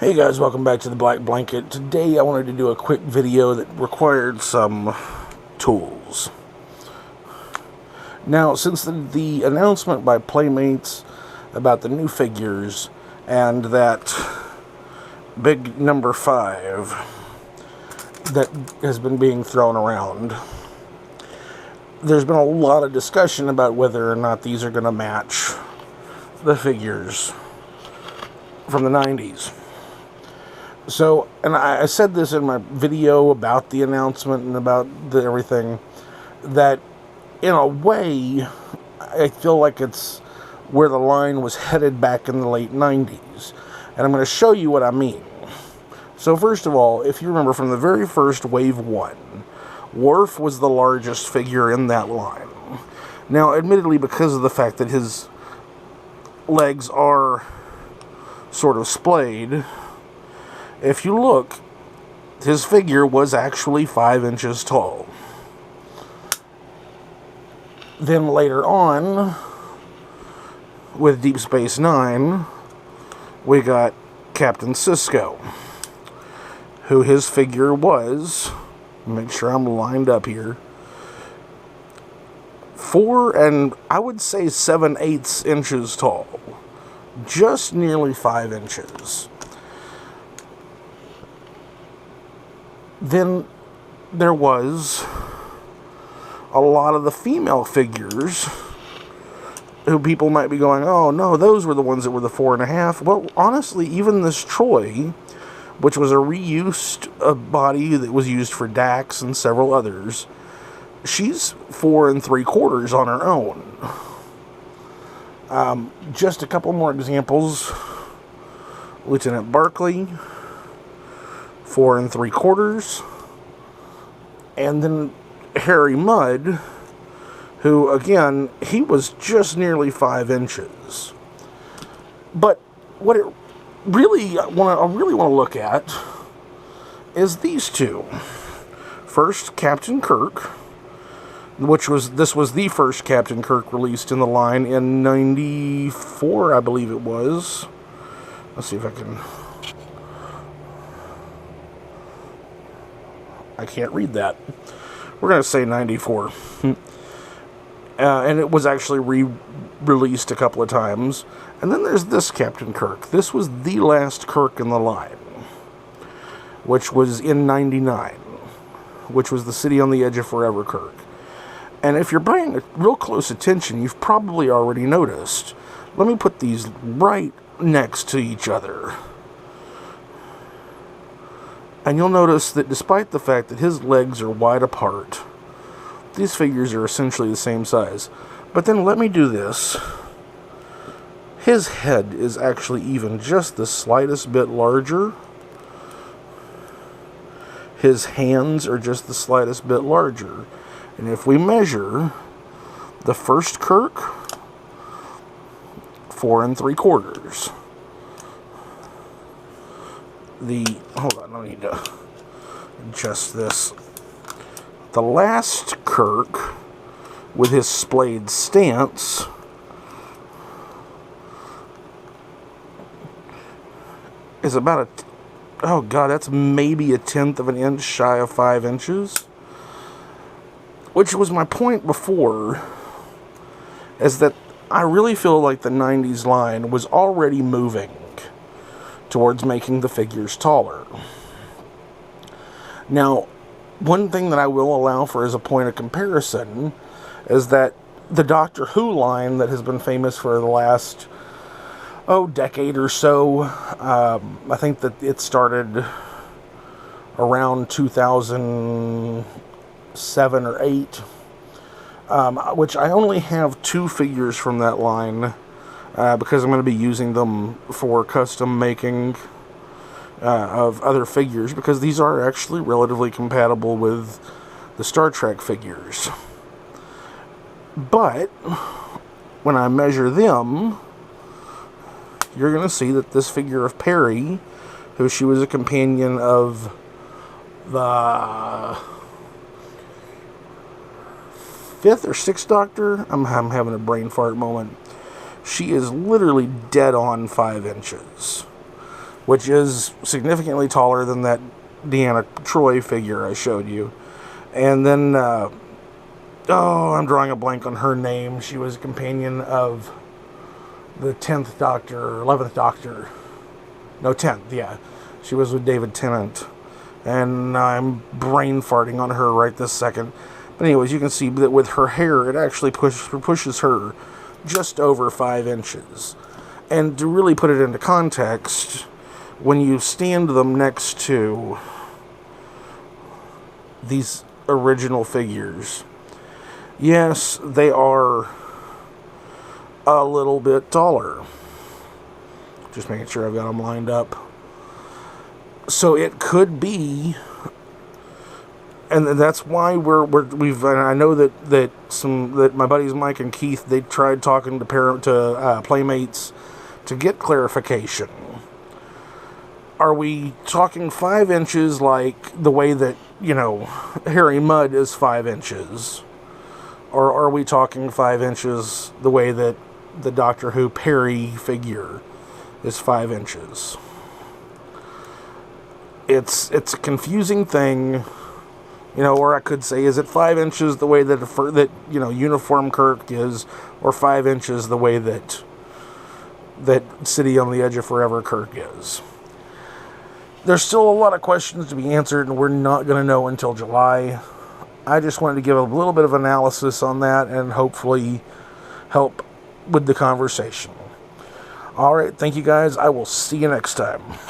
Hey guys, welcome back to the Black Blanket. Today I wanted to do a quick video that required some tools. Now, since the announcement by Playmates about the new figures and that big number 5 that has been being thrown around, there's been a lot of discussion about whether or not these are going to match the figures from the 90s. So, and I said this in my video about the announcement and about everything, that in a way, I feel like it's where the line was headed back in the late 90s. And I'm going to show you what I mean. So first of all, if you remember from the very first Wave 1, Worf was the largest figure in that line. Now, admittedly, because of the fact that his legs are sort of splayed, if you look, his figure was actually 5 inches tall. Then later on, with Deep Space Nine, we got Captain Sisko, who his figure was, make sure I'm lined up here, 4 and I would say 7/8 inches tall. Just nearly 5 inches. Then there was a lot of the female figures who people might be going, oh no, those were the ones that were the 4.5. Well, honestly, even this Troy, which was a reused body that was used for Dax and several others, she's 4 3/4 on her own. Just a couple more examples. Lieutenant Barclay, 4 3/4, and then Harry Mudd, who again, he was just nearly 5 inches. But what it really I really want to look at is these two. First, Captain Kirk, this was the first Captain Kirk released in the line in '94, I believe it was. Let's see if I can. I can't read that. We're going to say 94. And it was actually re-released a couple of times. And then there's this Captain Kirk. This was the last Kirk in the line, which was in '99, which was the City on the Edge of Forever Kirk. And if you're paying real close attention, you've probably already noticed. Let me put these right next to each other. And you'll notice that despite the fact that his legs are wide apart, these figures are essentially the same size. But then let me do this. His head is actually even just the slightest bit larger. His hands are just the slightest bit larger. And if we measure the first Kirk, 4 3/4. Hold on, I need to adjust this. The last Kirk, with his splayed stance, is about oh god, that's maybe 1/10 of an inch shy of 5 inches. Which was my point before, is that I really feel like the 90s line was already moving towards making the figures taller. Now, one thing that I will allow for as a point of comparison is that the Doctor Who line that has been famous for the last, decade or so, I think that it started around 2007 or 8, which I only have 2 figures from that line, because I'm going to be using them for custom making of other figures, because these are actually relatively compatible with the Star Trek figures. But when I measure them, you're going to see that this figure of Perry, who she was a companion of the 5th or 6th Doctor, I'm having a brain fart moment. She is literally dead on 5 inches. which is significantly taller than that Deanna Troi figure I showed you. And then, oh, I'm drawing a blank on her name. She was a companion of the 10th Doctor, 11th Doctor. No, 10th, yeah. She was with David Tennant. And I'm brain farting on her right this second. But anyways, you can see that with her hair, it actually pushes her just over 5 inches. And to really put it into context, when you stand them next to these original figures, yes, they are a little bit taller. Just making sure I've got them lined up. So it could be, and that's why we've. And I know that my buddies Mike and Keith, they tried talking to Playmates to get clarification. Are we talking 5 inches like the way that, you know, Harry Mudd is 5 inches? Or are we talking 5 inches the way that the Doctor Who Perry figure is 5 inches? It's a confusing thing, you know. Or I could say, is it 5 inches the way that you know, Uniform Kirk is, or 5 inches the way that City on the Edge of Forever Kirk is? There's still a lot of questions to be answered, and we're not going to know until July. I just wanted to give a little bit of analysis on that and hopefully help with the conversation. Alright, thank you guys. I will see you next time.